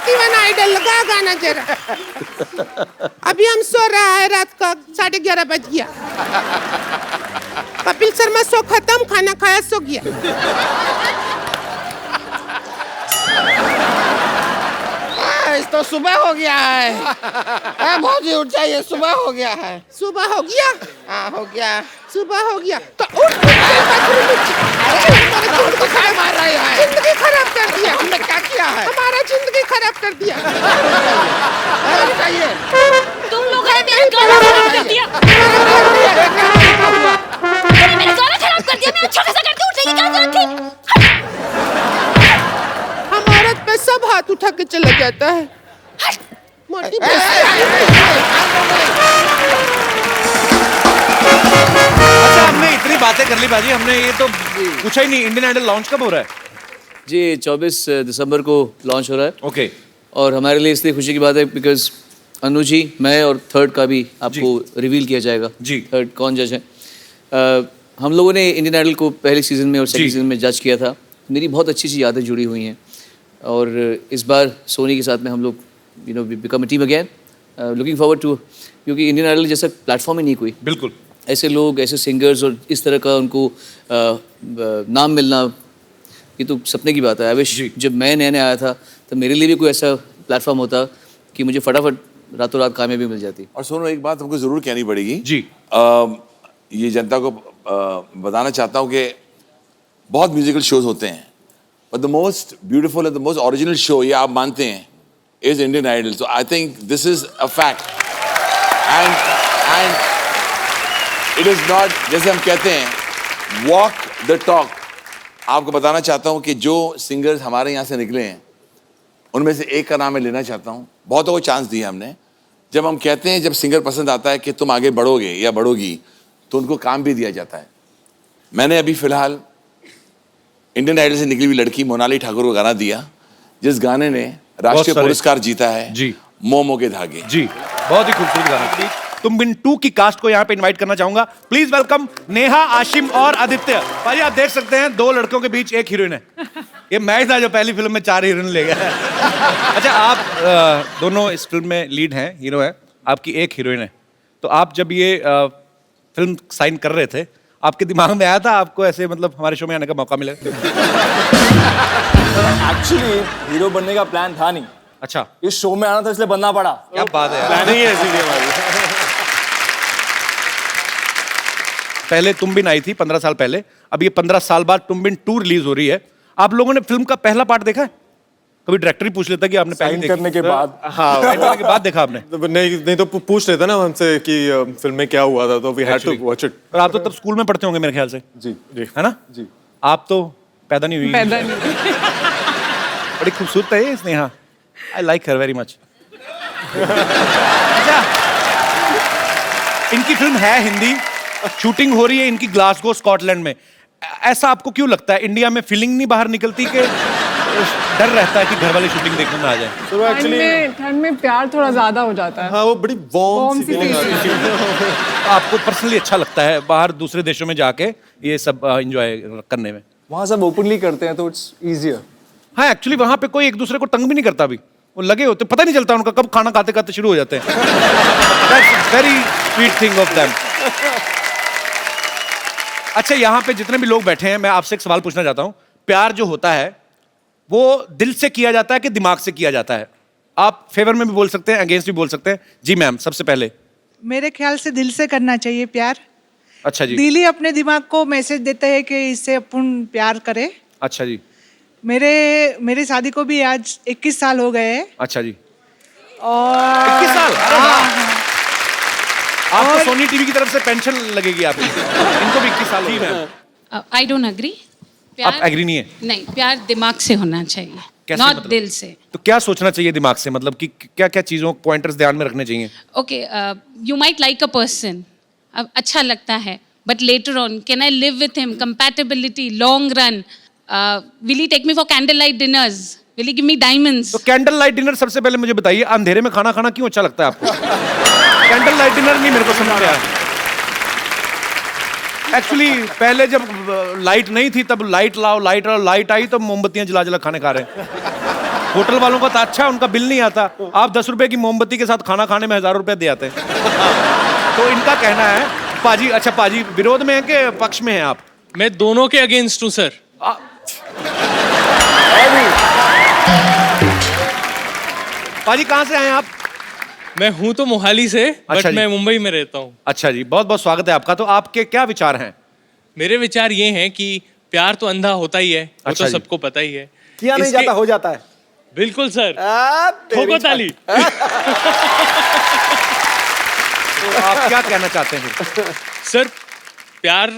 टीवन idol लगा गाना जरा। अभी हम सो रहा है, रात का 11:30 बज गया। कपिल शर्मा शो खत्म, खाना खाया सो गया। तो सुबह हो गया है। बहुत ही उठ जाइए, सुबह हो गया है। सुबह हो गया? हाँ हो गया। सुबह हो गया तो उठ। जिंदगी खराब कर दिया। हमने क्या किया है? हमारा जिंदगी खराब कर दिया। चाहिए तुम लोग हैं मेरा गाना खराब कर दिया। तुमने मेरा गाना खराब कर दिया। मैं छोटा सा करके उठने की क्या जरूरत थी? हम औरत पे सब हाथ उठा के चला जाता है। मोटी अच्छा, हमने इतनी बातें कर ली बाजी, हमने ये तो पूछा ही नहीं, इंडियन आइडल लॉन्च कब हो रहा है? जी 24 दिसंबर को लॉन्च हो रहा है। ओके। और हमारे लिए इसलिए खुशी की बात है बिकॉज अनु जी, मैं और थर्ड का भी आपको रिवील किया जाएगा। जी। थर्ड कौन जज है? हम लोगों ने इंडियन आइडल को पहले सीजन में और सेकंड सीजन में जज किया था। मेरी बहुत अच्छी सी यादें जुड़ी हुई हैं और इस बार सोनी के साथ में हम लोग become a team again. Looking forward to, क्योंकि इंडियन आइडल जैसा प्लेटफॉर्म ही नहीं कोई। बिल्कुल। ऐसे लोग, ऐसे सिंगर्स और इस तरह का उनको नाम मिलना, ये तो सपने की बात है। आई विश जब मैं नया आया था तो मेरे लिए भी कोई ऐसा प्लेटफॉर्म होता कि मुझे फटाफट रातों रात कामयाबी मिल जाती। और सोनू, एक बात हमको ज़रूर कहनी पड़ेगी जी। ये जनता को बताना चाहता हूँ कि बहुत म्यूजिकल शोज होते हैं, but the most beautiful and the most original show, ये आप मानते हैं, is Indian Idol. So I think this is a fact and it is not, जैसे हम कहते हैं, वॉक द टॉक। आपको बताना चाहता हूँ कि जो सिंगर्स हमारे यहाँ से निकले हैं उनमें से एक का नाम मैं लेना चाहता हूँ। बहुतों को चांस दिया हमने। जब हम कहते हैं, जब सिंगर पसंद आता है कि तुम आगे बढ़ोगे या बढ़ोगी, तो उनको काम भी दिया जाता है। मैंने अभी फिलहाल इंडियन आइडल से निकली हुई लड़की मोनाली ठाकुर को गाना दिया, जिस गाने ने राष्ट्रीय पुरस्कार जीता है। जी। मोमो के धागे। जी, बहुत ही खूबसूरत गाना। तुम बिन 2 की कास्ट को यहाँ पे इनवाइट करना चाहूंगा। प्लीज वेलकम नेहा, आशिम और आदित्य। भाई आप देख सकते हैं 2 लड़कों के बीच 1 हीरोइन है। ये मैच था जो पहली फिल्म में 4 हीरोइन ले गया। अच्छा, आप दोनों इस फिल्म में लीड हैं, हीरो हैं, आपकी 1 हीरोइन है। तो आप जब ये फिल्म साइन कर रहे थे, आपके दिमाग में आया था आपको ऐसे मतलब हमारे शो में आने का मौका मिलेगा? एक्चुअली हीरो बनने का प्लान था नहीं। अच्छा, इस शो में आना था इसलिए बनना पड़ा। क्या बात है। प्लानिंग है इसीलिए हमारी। पहले तुम बिन आई थी 15 साल पहले, अब ये 15 साल बाद तुम बिन 2 रिलीज हो रही है। आप लोगों ने फिल्म का पहला पार्ट देखा है? कभी डायरेक्टर ही पूछ लेता कि आपने पहले साइन करने के बाद। हाँ, साइन करने के बाद देखा आपने? नहीं तो पूछ लेता ना हमसे कि फिल्म में क्या हुआ था, तो we had to watch it. और आप तो तब स्कूल में पढ़ते होंगे मेरे ख्याल से। जी जी, है ना? जी। आप तो पैदा नहीं हुई। पैदा नहीं। बड़ी खूबसूरत है ये Sneha. I like her very much. अच्छा, इनकी फिल्म है हिंदी, शूटिंग हो रही है इनकी ग्लासगो स्कॉटलैंड में। ऐसा आपको क्यों लगता है? इंडिया में फीलिंग नहीं बाहर निकलती कि डर रहता है कि घर वाले शूटिंग देखने में आ जाए? तो एक्चुअली ठंड में प्यार थोड़ा ज्यादा हो जाता है। हाँ, वो बड़ी वार्म सी फीलिंग फीलिंग आती है। आपको पर्सनली अच्छा लगता है बाहर दूसरे देशों में जाके ये सब एंजॉय करने में? वहाँ सब ओपनली करते हैं तो इट्स इजियर। हाँ, एक्चुअली वहां पे कोई एक दूसरे को तंग भी नहीं करता। अभी वो लगे होते, पता नहीं चलता उनका कब खाना खाते खाते शुरू हो जाते हैं। Very sweet thing of them. अच्छा, यहाँ पे जितने भी लोग बैठे हैं, मैं आपसे एक सवाल पूछना चाहता हूँ। प्यार जो होता है वो दिल से किया जाता है कि दिमाग से किया जाता है? आप फेवर में भी बोल सकते हैं, अगेंस्ट भी बोल सकते हैं। जी मैम, सबसे पहले। मेरे ख्याल से दिल से करना चाहिए प्यार। अच्छा जी। दिल ही अपने दिमाग को मैसेज देता है कि इससे अपन प्यार करें। अच्छा जी। मेरे शादी को भी आज 21 साल हो गए हैं। अच्छा जी। और 21 साल? अरे वाह। आपको सोनी टीवी की तरफ से पेंशन लगेगी आपकी। इनको भी 21 साल हो गए। I don't agree. आप एग्री नहीं है? नहीं, प्यार दिमाग से होना चाहिए, नॉट मतलब? दिल से। तो क्या सोचना चाहिए दिमाग से, मतलब कि क्या क्या चीजों पॉइंटर्स ध्यान में रखने चाहिए? Okay, you might like a person, अब अच्छा लगता है, but later on can I live with him, compatibility, long run, will he take me for candle light dinners, will he give me diamonds? तो candle light dinner सबसे पहले मुझे बताइए, अंधेरे में खाना खाना क्यों अच्छा लगता है आपको? कैंडल लाइट डिनर नहीं मेरे को समझ में आया। एक्चुअली पहले जब लाइट नहीं थी तब लाइट लाओ, लाइट आई तो मोमबत्तियां जला जला खाने खा रहे हैं। होटल वालों का तो अच्छा, उनका बिल नहीं आता। आप 10 रुपए की मोमबत्ती के साथ खाना खाने में 1000 रुपए दे आते हैं। तो इनका कहना है पाजी, अच्छा पाजी विरोध में है कि पक्ष में है आप? मैं दोनों के अगेंस्ट हूँ सर। पाजी कहाँ से आए आप? मैं हूँ तो मोहाली से, अच्छा बट जी। मैं मुंबई में रहता हूँ। अच्छा जी, बहुत बहुत स्वागत है आपका। तो आपके क्या विचार हैं? मेरे विचार ये हैं कि प्यार तो अंधा होता ही है, वो अच्छा तो जी। सबको पता ही है। किया नहीं जाता, हो जाता है। बिल्कुल सर, तेरी ठोको ताली। तो आप क्या कहना चाहते हैं फिर? सर प्यार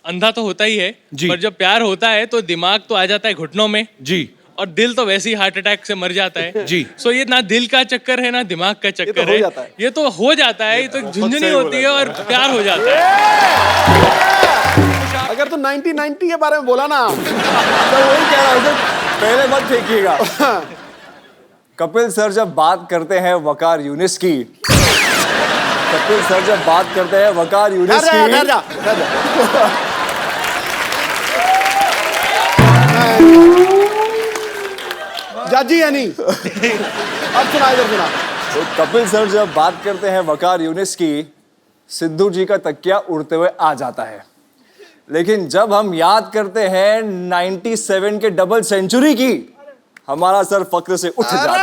अंधा तो होता ही है, जी। पर जब प्यार होता है तो दिमाग तो आ जाता है घुटनों में, जी और दिल तो वैसे ही हार्ट अटैक से मर जाता है। जी। सो ये ना दिल का चक्कर है ना दिमाग का चक्कर हो है, जाता है। ये तो हो जाता है, ये तो झुंझुनी सही होती है बोला। और प्यार हो जाता है। अगर तो 90-90 के बारे में बोला ना, तो वही कह रहा हूँ, पहले मत फेंकिएगा। कपिल सर जब बात करते हैं वकार यूनिस की, कपिल सर जब बात करते हैं वकार यूनिस की, जाजी यानी अब सुना, इधर सुना। तो कपिल सर जब बात करते हैं वकार यूनिस की, सिद्धू जी का तकिया उड़ते हुए आ जाता है। लेकिन जब हम याद करते हैं 97 के डबल सेंचुरी की, हमारा सर फक्र से उठ जाता है।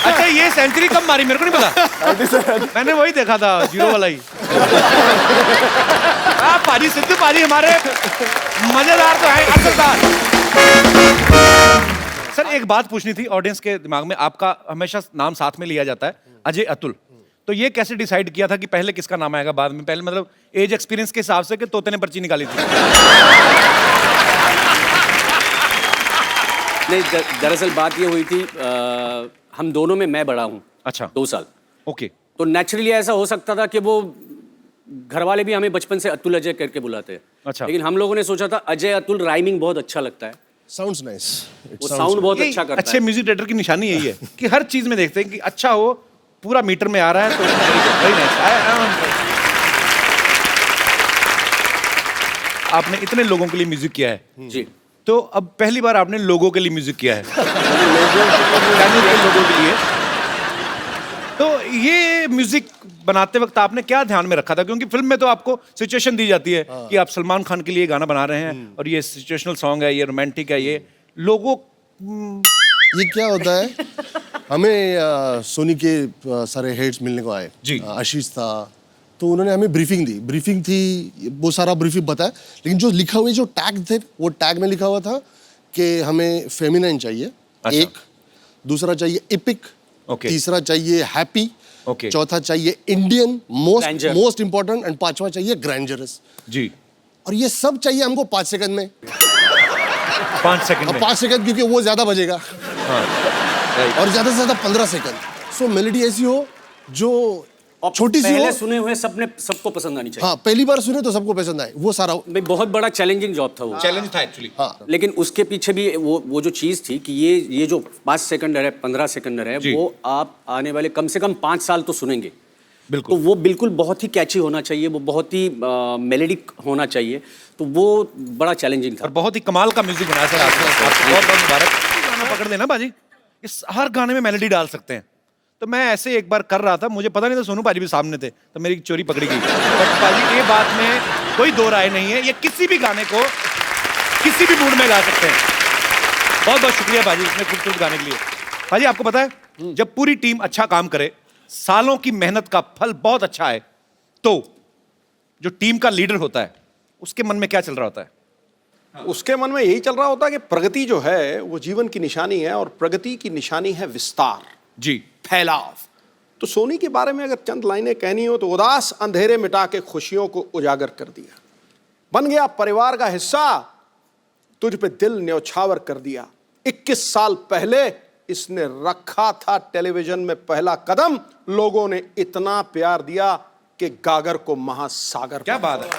अच्छा, ये सेंचुरी कब मारी मेरे को नहीं पता। मैंने वही देखा था, 0 वाला ही। पाजी, सिद्धू पाजी हमारे मजेदार तो है, असरदार। सर एक बात पूछनी थी ऑडियंस के दिमाग में, आपका हमेशा नाम साथ में लिया जाता है, अजय अतुल। तो ये कैसे डिसाइड किया था कि पहले किसका नाम आएगा बाद में? पहले मतलब एज एक्सपीरियंस के हिसाब से कि तोते ने पर्ची निकाली थी? नहीं, दरअसल बात ये हुई थी, हम दोनों में मैं बड़ा हूँ। अच्छा। 2 साल। ओके। तो नेचुरली ऐसा हो सकता था कि वो घर वाले भी हमें बचपन से अतुल अजय करके बुलाते हैं। अच्छा। लेकिन हम लोगों ने सोचा था अजय अतुल राइमिंग बहुत अच्छा लगता है, साउंड्स नाइस। वो साउंड बहुत अच्छा करता अच्छे है। म्यूजिक डायरेक्टर की निशानी यही है कि हर चीज में देखते हैं कि अच्छा हो, पूरा मीटर में आ रहा है तो very nice। आपने इतने लोगों के लिए म्यूजिक किया है जी। तो अब पहली बार आपने लोगों के लिए म्यूजिक किया है। लोगों के लिए। तो ये म्यूजिक बनाते वक्त आपने क्या ध्यान में रखा था? क्योंकि फिल्म में तो आपको सिचुएशन दी जाती है कि आप सलमान खान के लिए गाना बना रहे हैं और ये सिचुएशनल सॉन्ग है, ये रोमांटिक है, ये लोगों ये क्या होता है, हमें सोनी के सारे हेड्स मिलने को आए जी। आशीष था, तो उन्होंने हमें ब्रीफिंग दी। ब्रीफिंग थी, वो सारा ब्रीफिंग बताया, लेकिन जो लिखा हुआ जो टैग थे, वो टैग में लिखा हुआ था कि हमें फेमिनाइन चाहिए। अच्छा। एक, दूसरा चाहिए एपिक, ओके। तीसरा चाहिए हैप्पी, ओके। चौथा चाहिए Indian, Grandeur। Most important, and पांचवा चाहिए ग्रैंडरस। जी। और ये सब चाहिए हमको 5 सेकंड में। 5 सेकंड में। 5 सेकंड, क्योंकि वो ज्यादा बजेगा। और ज्यादा से ज्यादा 15 सेकंड। सो मेलोडी ऐसी हो जो छोटी सी पहले हो। सुने हुए सबको पसंद आनी चाहिए। हाँ, पहली बार सुने तो सबको पसंद आए, वो सारा। भाई बहुत बड़ा चैलेंजिंग जॉब था वो। चैलेंज था एक्चुअली। हाँ। लेकिन उसके पीछे भी वो जो चीज़ थी कि ये जो 5 सेकंड है, 15 सेकंड है, जी। वो आप आने वाले कम से कम 5 साल तो सुनेंगे। तो बिल्कुल। वो बिल्कुल बहुत ही कैची होना चाहिए, वो बहुत ही मेलेडिक होना चाहिए, तो वो बड़ा चैलेंजिंग और था। बहुत ही कमाल का म्यूजिक बनाया सर आपने। आपको बहुत बहुत मुबारक। गाना पकड़ लेना बाजी, इस हर गाने में मेलोडी डाल सकते हैं। तो मैं ऐसे एक बार कर रहा था, मुझे पता नहीं था सोनू पाजी भी सामने थे, तो मेरी चोरी पकड़ी गई। बट पाजी ये बात में कोई दो राय नहीं है, ये किसी भी गाने को किसी भी मूड में गा सकते हैं। बहुत बहुत शुक्रिया पाजी इतने खूबसूरत गाने के लिए। पाजी आपको पता है जब पूरी टीम अच्छा काम करे, सालों की मेहनत का फल बहुत अच्छा है, तो जो टीम का लीडर होता है उसके मन में क्या चल रहा होता है? उसके मन में यही चल रहा होता है कि प्रगति जो है वो जीवन की निशानी है, और प्रगति की निशानी है विस्तार जी, फैलाव। तो सोनी के बारे में अगर चंद लाइनें कहनी हो तो उदास अंधेरे मिटा के खुशियों को उजागर कर दिया, बन गया परिवार का हिस्सा, तुझ पे दिल न्यौछावर कर दिया। 21 साल पहले इसने रखा था टेलीविजन में पहला कदम, लोगों ने इतना प्यार दिया कि गागर को महासागर। क्या बात है।